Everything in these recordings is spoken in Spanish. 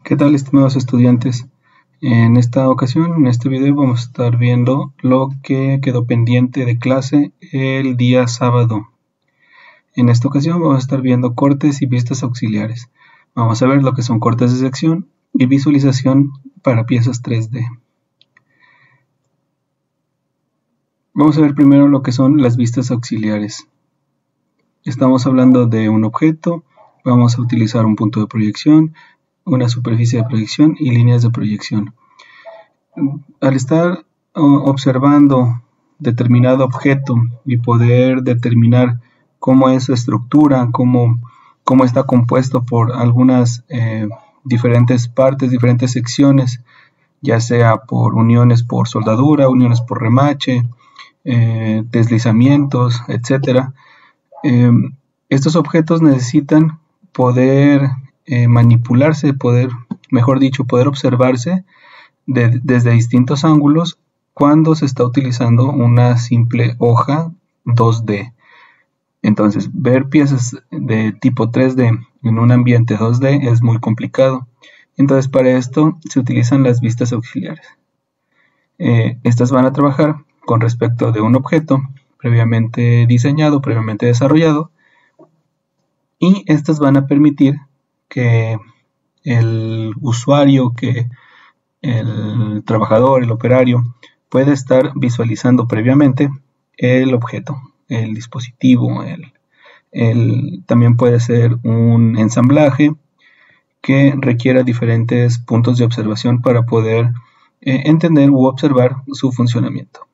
¿Qué tal, estimados estudiantes? En esta ocasión, en este video, vamos a estar viendo lo que quedó pendiente de clase el día sábado. En esta ocasión vamos a estar viendo cortes y vistas auxiliares. Vamos a ver lo que son cortes de sección y visualización para piezas 3D. Vamos a ver primero lo que son las vistas auxiliares. Estamos hablando de un objeto, vamos a utilizar un punto de proyección, una superficie de proyección y líneas de proyección. Al estar observando determinado objeto y poder determinar cómo es su estructura, cómo está compuesto por algunas diferentes partes, diferentes secciones, ya sea por uniones por soldadura, uniones por remache, deslizamientos, etc. Estos objetos necesitan poder manipularse, poder observarse desde distintos ángulos cuando se está utilizando una simple hoja 2D. Entonces, ver piezas de tipo 3D en un ambiente 2D es muy complicado. Entonces, para esto se utilizan las vistas auxiliares. Estas van a trabajar con respecto de un objeto previamente diseñado, previamente desarrollado, y estas van a permitir que el usuario, que el trabajador, el operario, pueda estar visualizando previamente el objeto, el dispositivo, también puede ser un ensamblaje que requiera diferentes puntos de observación para poder entender u observar su funcionamiento.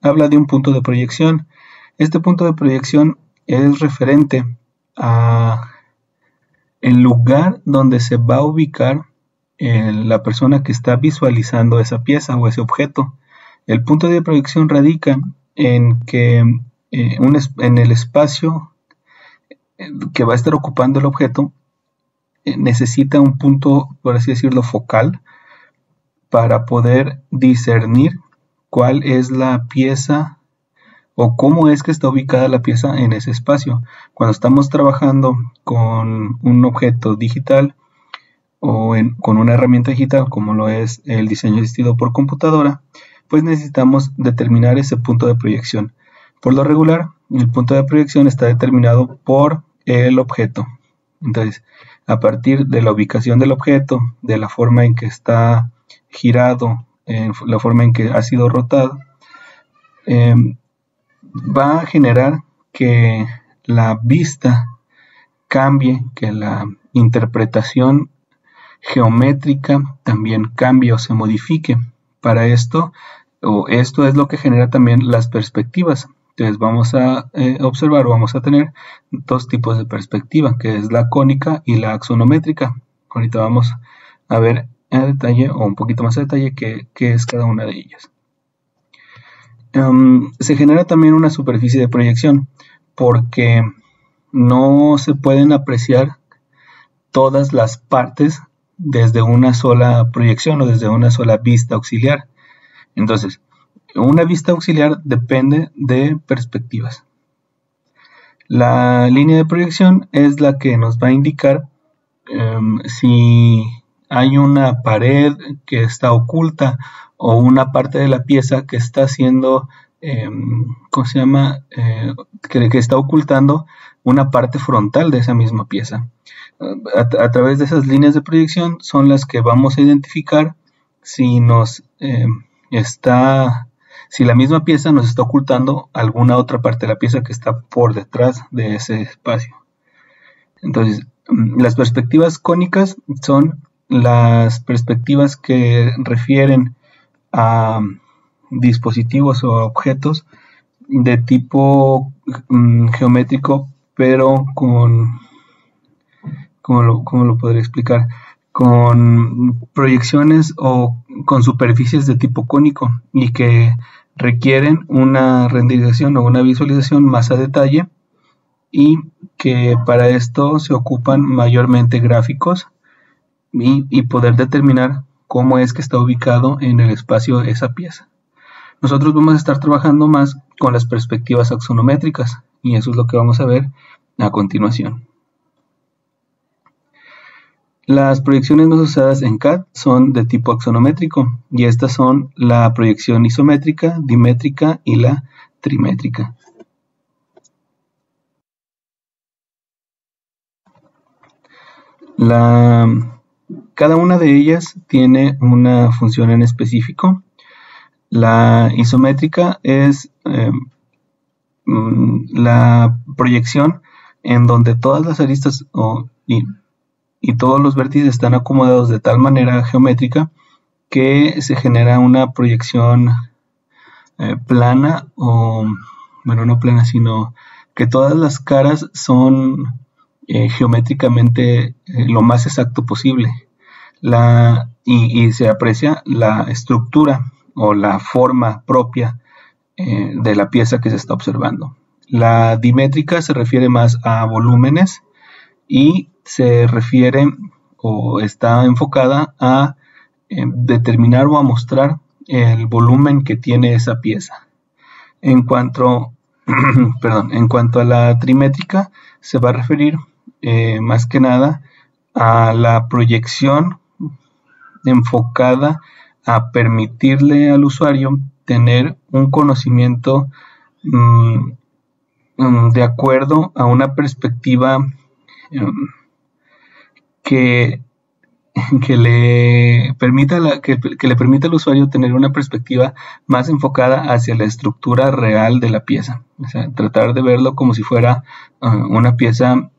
Habla de un punto de proyección. Este punto de proyección es referente a el lugar donde se va a ubicar la persona que está visualizando esa pieza o ese objeto. El punto de proyección radica en que en el espacio que va a estar ocupando el objeto necesita un punto, por así decirlo, focal para poder discernir cuál es la pieza o cómo es que está ubicada la pieza en ese espacio. Cuando estamos trabajando con un objeto digital o con una herramienta digital como lo es el diseño asistido por computadora, pues necesitamos determinar ese punto de proyección. Por lo regular, el punto de proyección está determinado por el objeto. Entonces, a partir de la ubicación del objeto, de la forma en que está girado, la forma en que ha sido rotado, va a generar que la vista cambie, que la interpretación geométrica también cambie o se modifique. Para esto, esto es lo que genera también las perspectivas. Entonces vamos a observar o vamos a tener dos tipos de perspectiva, que es la cónica y la axonométrica. Ahorita vamos a ver a detalle o un poquito más a detalle qué es cada una de ellas. Se genera también una superficie de proyección porque no se pueden apreciar todas las partes desde una sola proyección o desde una sola vista auxiliar. Entonces, una vista auxiliar depende de perspectivas. La línea de proyección es la que nos va a indicar si hay una pared que está oculta o una parte de la pieza que está haciendo, que está ocultando una parte frontal de esa misma pieza. A través de esas líneas de proyección son las que vamos a identificar si si la misma pieza nos está ocultando alguna otra parte de la pieza que está por detrás de ese espacio. Entonces, las perspectivas cónicas son las perspectivas que refieren a dispositivos o objetos de tipo geométrico, pero ¿cómo lo podría explicar? Con proyecciones o con superficies de tipo cónico y que requieren una renderización o una visualización más a detalle, y que para esto se ocupan mayormente gráficos y poder determinar cómo es que está ubicado en el espacio esa pieza. Nosotros vamos a estar trabajando más con las perspectivas axonométricas y eso es lo que vamos a ver a continuación. Las proyecciones más usadas en CAD son de tipo axonométrico y estas son la proyección isométrica, dimétrica y la trimétrica. Cada una de ellas tiene una función en específico. La isométrica es la proyección en donde todas las aristas y todos los vértices están acomodados de tal manera geométrica que se genera una proyección plana, o bueno, no plana, sino que todas las caras son geométricamente lo más exacto posible. Y se aprecia la estructura o la forma propia de la pieza que se está observando. La dimétrica se refiere más a volúmenes y se refiere o está enfocada a determinar o a mostrar el volumen que tiene esa pieza. En cuanto a la trimétrica, se va a referir más que nada a la proyección enfocada a permitirle al usuario tener un conocimiento de acuerdo a una perspectiva que le permita al usuario tener una perspectiva más enfocada hacia la estructura real de la pieza. O sea, tratar de verlo como si fuera una pieza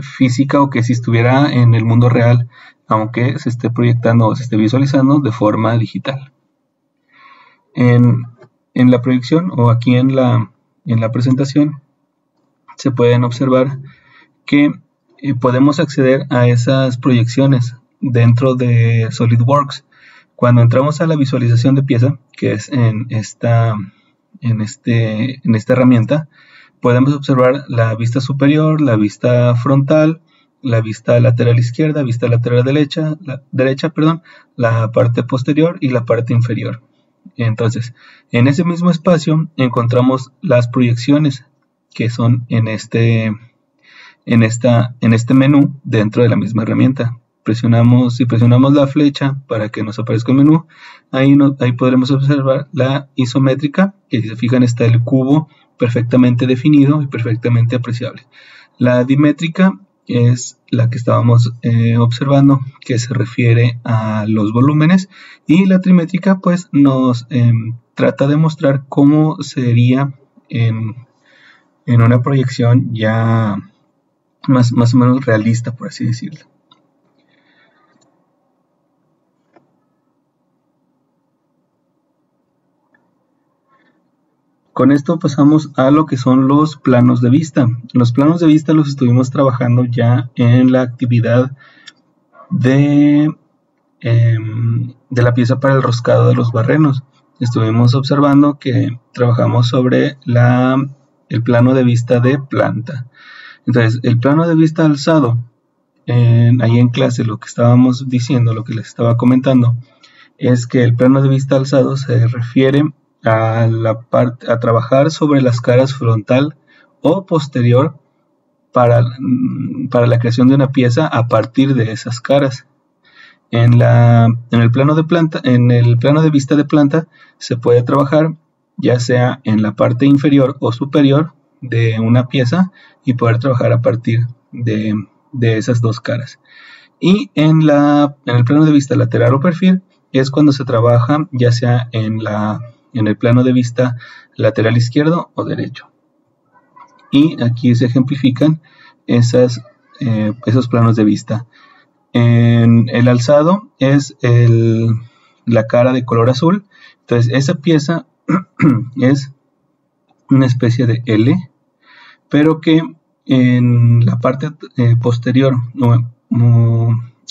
física, o que si estuviera en el mundo real, aunque se esté proyectando o se esté visualizando de forma digital. En la proyección, o aquí en la presentación, se pueden observar que podemos acceder a esas proyecciones dentro de SolidWorks. Cuando entramos a la visualización de pieza, que es en esta herramienta, podemos observar la vista superior, la vista frontal, la vista lateral izquierda, vista lateral derecha, la parte posterior y la parte inferior. Entonces, en ese mismo espacio encontramos las proyecciones que son en este menú dentro de la misma herramienta. Si presionamos la flecha para que nos aparezca el menú, ahí podremos observar la isométrica, que si se fijan está el cubo perfectamente definido y perfectamente apreciable. La dimétrica es la que estábamos observando, que se refiere a los volúmenes, y la trimétrica pues nos trata de mostrar cómo sería en una proyección ya más o menos realista, por así decirlo. Con esto pasamos a lo que son los planos de vista. Los planos de vista los estuvimos trabajando ya en la actividad de la pieza para el roscado de los barrenos. Estuvimos observando que trabajamos sobre el plano de vista de planta. Entonces, el plano de vista alzado, ahí en clase lo que estábamos diciendo, lo que les estaba comentando, es que el plano de vista alzado se refiere a trabajar sobre las caras frontal o posterior para la creación de una pieza a partir de esas caras. En el plano de vista de planta se puede trabajar ya sea en la parte inferior o superior de una pieza y poder trabajar a partir de esas dos caras. Y en el plano de vista lateral o perfil es cuando se trabaja ya sea en el plano de vista lateral izquierdo o derecho. Y aquí se ejemplifican esos planos de vista. En el alzado es la cara de color azul. Entonces esa pieza es una especie de L, pero que en la parte posterior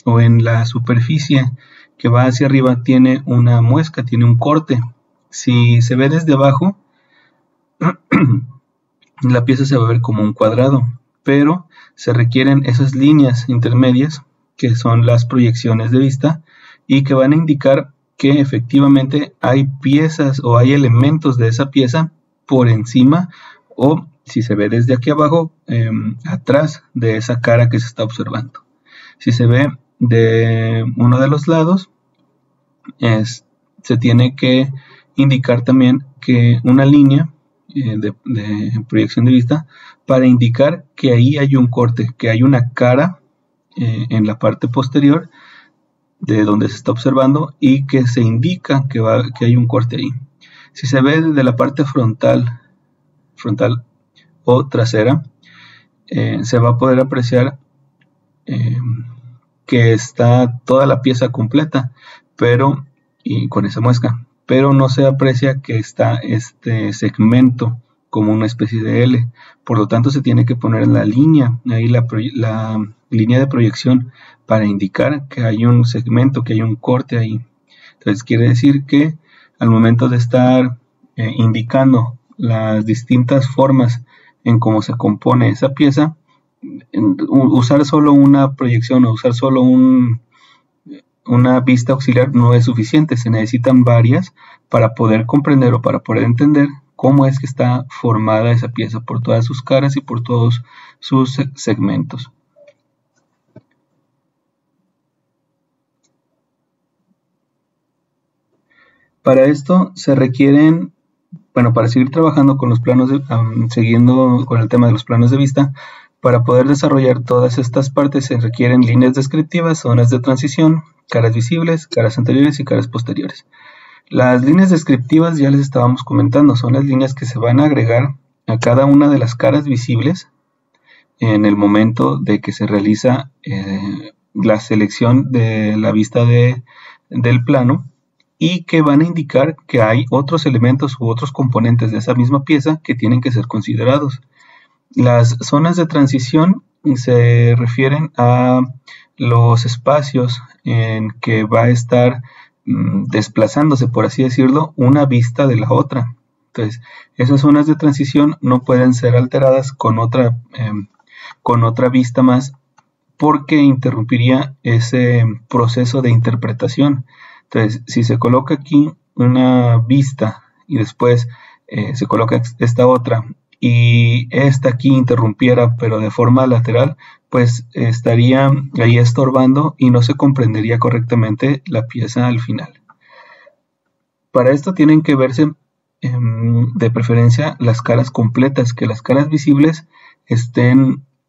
o en la superficie que va hacia arriba tiene una muesca, tiene un corte. Si se ve desde abajo, la pieza se va a ver como un cuadrado, pero se requieren esas líneas intermedias que son las proyecciones de vista y que van a indicar que efectivamente hay piezas o hay elementos de esa pieza por encima, o si se ve desde aquí abajo, atrás de esa cara que se está observando. Si se ve de uno de los lados, se tiene que indicar también que una línea de proyección de vista para indicar que ahí hay un corte, que hay una cara en la parte posterior de donde se está observando y que se indica que hay un corte ahí. Si se ve desde la parte frontal o trasera, se va a poder apreciar que está toda la pieza completa, y con esa muesca, pero no se aprecia que está este segmento como una especie de L. Por lo tanto, se tiene que poner la línea, ahí la línea de proyección para indicar que hay un segmento, que hay un corte ahí. Entonces quiere decir que al momento de estar indicando las distintas formas en cómo se compone esa pieza, usar solo una proyección o usar solo una vista auxiliar no es suficiente, se necesitan varias para poder comprender o para poder entender cómo es que está formada esa pieza por todas sus caras y por todos sus segmentos. Para esto se requieren, bueno, para seguir trabajando con los planos, siguiendo con el tema de los planos de vista, para poder desarrollar todas estas partes se requieren líneas descriptivas, zonas de transición, caras visibles, caras anteriores y caras posteriores. Las líneas descriptivas ya les estábamos comentando, son las líneas que se van a agregar a cada una de las caras visibles en el momento de que se realiza la selección de la vista del plano, y que van a indicar que hay otros elementos u otros componentes de esa misma pieza que tienen que ser considerados. Las zonas de transición se refieren a los espacios en que va a estar desplazándose, por así decirlo, una vista de la otra. Entonces, esas zonas de transición no pueden ser alteradas con otra vista más, porque interrumpiría ese proceso de interpretación. Entonces, si se coloca aquí una vista y después se coloca esta otra y esta aquí interrumpiera pero de forma lateral, pues estaría ahí estorbando y no se comprendería correctamente la pieza al final. Para esto tienen que verse de preferencia las caras completas, que las caras visibles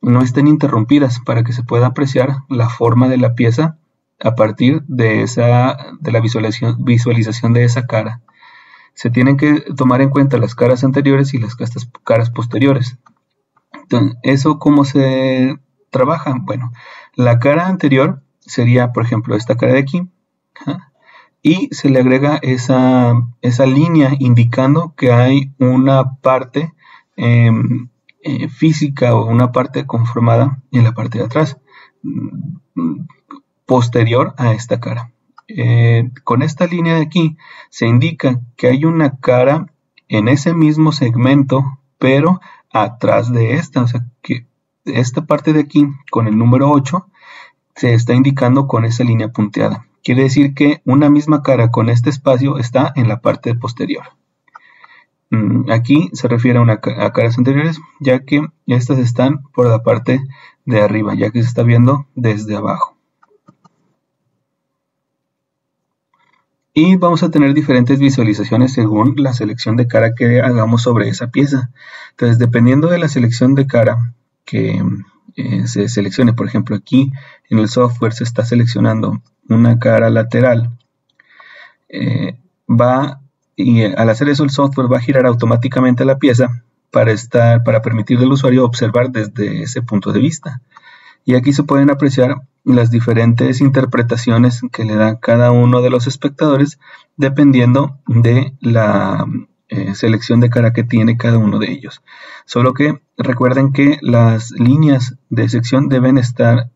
no estén interrumpidas para que se pueda apreciar la forma de la pieza a partir de la visualización de esa cara. Se tienen que tomar en cuenta las caras anteriores y las caras posteriores. Entonces, ¿eso cómo se trabaja? Bueno, la cara anterior sería, por ejemplo, esta cara de aquí, y se le agrega esa línea indicando que hay una parte física o una parte conformada en la parte de atrás, posterior a esta cara. Con esta línea de aquí se indica que hay una cara en ese mismo segmento, pero atrás de esta, o sea que esta parte de aquí con el número 8 se está indicando con esa línea punteada. Quiere decir que una misma cara con este espacio está en la parte posterior. Aquí se refiere a caras anteriores, ya que estas están por la parte de arriba, ya que se está viendo desde abajo. Y vamos a tener diferentes visualizaciones según la selección de cara que hagamos sobre esa pieza. Entonces, dependiendo de la selección de cara que se seleccione, por ejemplo, aquí en el software se está seleccionando una cara lateral, y al hacer eso el software va a girar automáticamente la pieza para permitirle al usuario observar desde ese punto de vista. Y aquí se pueden apreciar las diferentes interpretaciones que le da cada uno de los espectadores dependiendo de la selección de cara que tiene cada uno de ellos. Solo que recuerden que las líneas de sección deben estar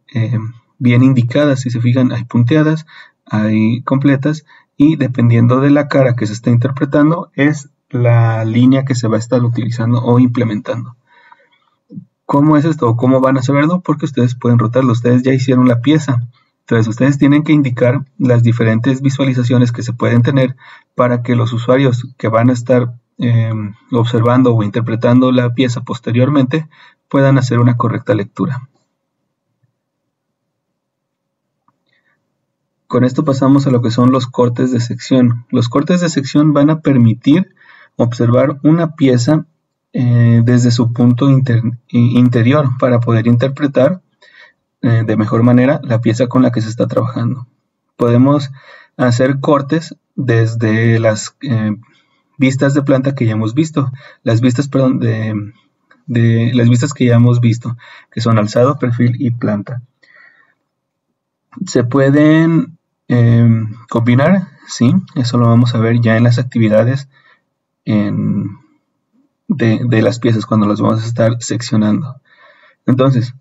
bien indicadas. Si se fijan, hay punteadas, hay completas, y dependiendo de la cara que se está interpretando es la línea que se va a estar utilizando o implementando. ¿Cómo es esto? ¿Cómo van a saberlo? Porque ustedes pueden rotarlo. Ustedes ya hicieron la pieza. Entonces ustedes tienen que indicar las diferentes visualizaciones que se pueden tener para que los usuarios que van a estar observando o interpretando la pieza posteriormente puedan hacer una correcta lectura. Con esto pasamos a lo que son los cortes de sección. Los cortes de sección van a permitir observar una pieza desde su punto interior para poder interpretar de mejor manera la pieza con la que se está trabajando. Podemos hacer cortes desde las vistas de planta que ya hemos visto, las vistas, perdón, las vistas que ya hemos visto, que son alzado, perfil y planta. ¿Se pueden combinar? Sí, eso lo vamos a ver ya en las actividades de las piezas cuando las vamos a estar seccionando. Entonces,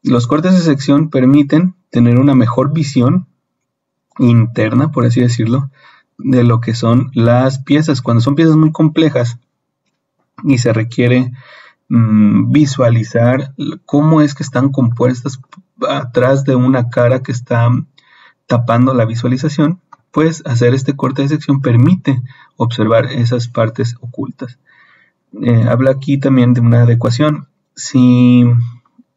los cortes de sección permiten tener una mejor visión interna, por así decirlo, de lo que son las piezas. Cuando son piezas muy complejas y se requiere visualizar cómo es que están compuestas atrás de una cara que está tapando la visualización, pues hacer este corte de sección permite observar esas partes ocultas. Habla aquí también de una adecuación. Si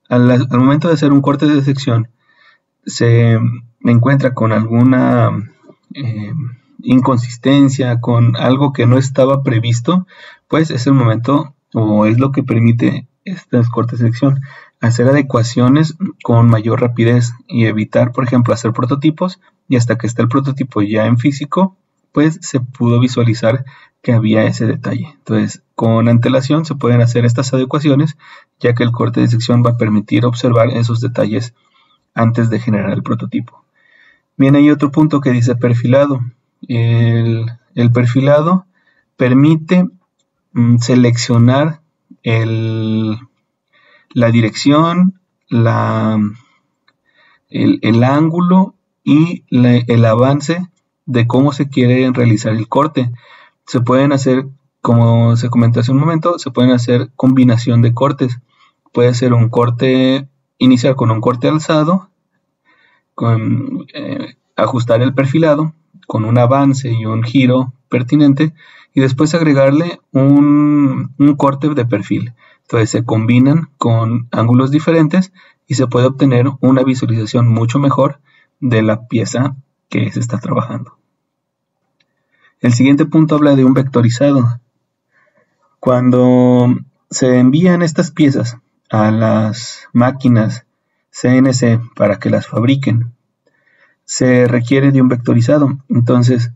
al momento de hacer un corte de sección se encuentra con alguna inconsistencia, con algo que no estaba previsto, pues es el momento o es lo que permite estas cortes de sección, hacer adecuaciones con mayor rapidez y evitar, por ejemplo, hacer prototipos y hasta que esté el prototipo ya en físico, pues se pudo visualizar que había ese detalle. Entonces, con antelación se pueden hacer estas adecuaciones, ya que el corte de sección va a permitir observar esos detalles antes de generar el prototipo. Bien, hay otro punto que dice perfilado. El perfilado permite seleccionar la dirección, el ángulo y el avance de cómo se quiere realizar el corte. Se pueden hacer, como se comentó hace un momento, se pueden hacer combinación de cortes. Puede ser un corte, iniciar con un corte alzado, ajustar el perfilado con un avance y un giro pertinente y después agregarle un corte de perfil. Entonces se combinan con ángulos diferentes y se puede obtener una visualización mucho mejor de la pieza que se está trabajando. El siguiente punto habla de un vectorizado. Cuando se envían estas piezas a las máquinas CNC para que las fabriquen, se requiere de un vectorizado. Entonces,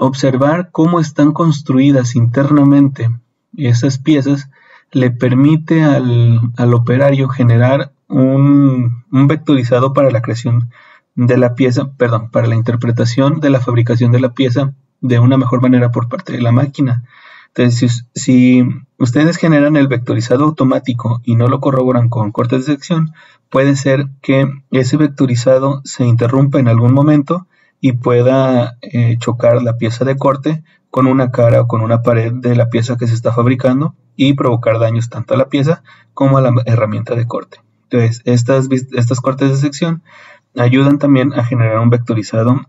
observar cómo están construidas internamente esas piezas le permite al operario generar un vectorizado para la creación de la pieza, perdón, para la interpretación de la fabricación de la pieza de una mejor manera por parte de la máquina. Entonces, si ustedes generan el vectorizado automático y no lo corroboran con cortes de sección, puede ser que ese vectorizado se interrumpa en algún momento y pueda chocar la pieza de corte con una cara o con una pared de la pieza que se está fabricando y provocar daños tanto a la pieza como a la herramienta de corte. Entonces, estas cortes de sección ayudan también a generar un vectorizado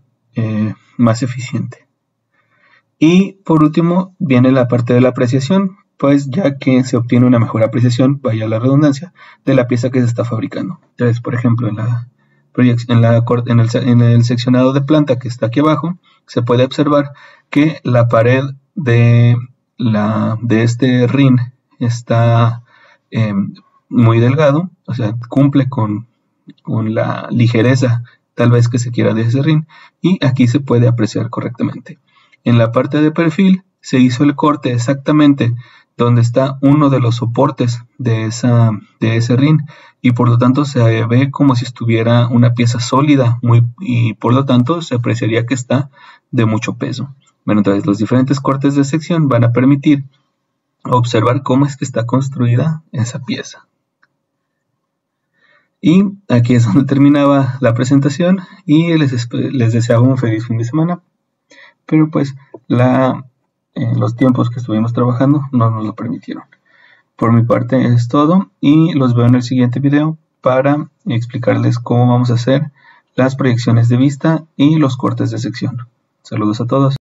más eficiente. Y por último viene la parte de la apreciación, pues ya que se obtiene una mejor apreciación, vaya la redundancia, de la pieza que se está fabricando. Entonces, por ejemplo, en el seccionado de planta que está aquí abajo, se puede observar que la pared de este rin está muy delgado, o sea, cumple con la ligereza tal vez que se quiera de ese rin, y aquí se puede apreciar correctamente. En la parte de perfil se hizo el corte exactamente donde está uno de los soportes de ese rin y por lo tanto se ve como si estuviera una pieza sólida y por lo tanto se apreciaría que está de mucho peso. Bueno, entonces los diferentes cortes de sección van a permitir observar cómo es que está construida esa pieza. Y aquí es donde terminaba la presentación y les deseaba un feliz fin de semana. Pero pues los tiempos que estuvimos trabajando no nos lo permitieron. Por mi parte es todo y los veo en el siguiente video para explicarles cómo vamos a hacer las proyecciones de vista y los cortes de sección. Saludos a todos.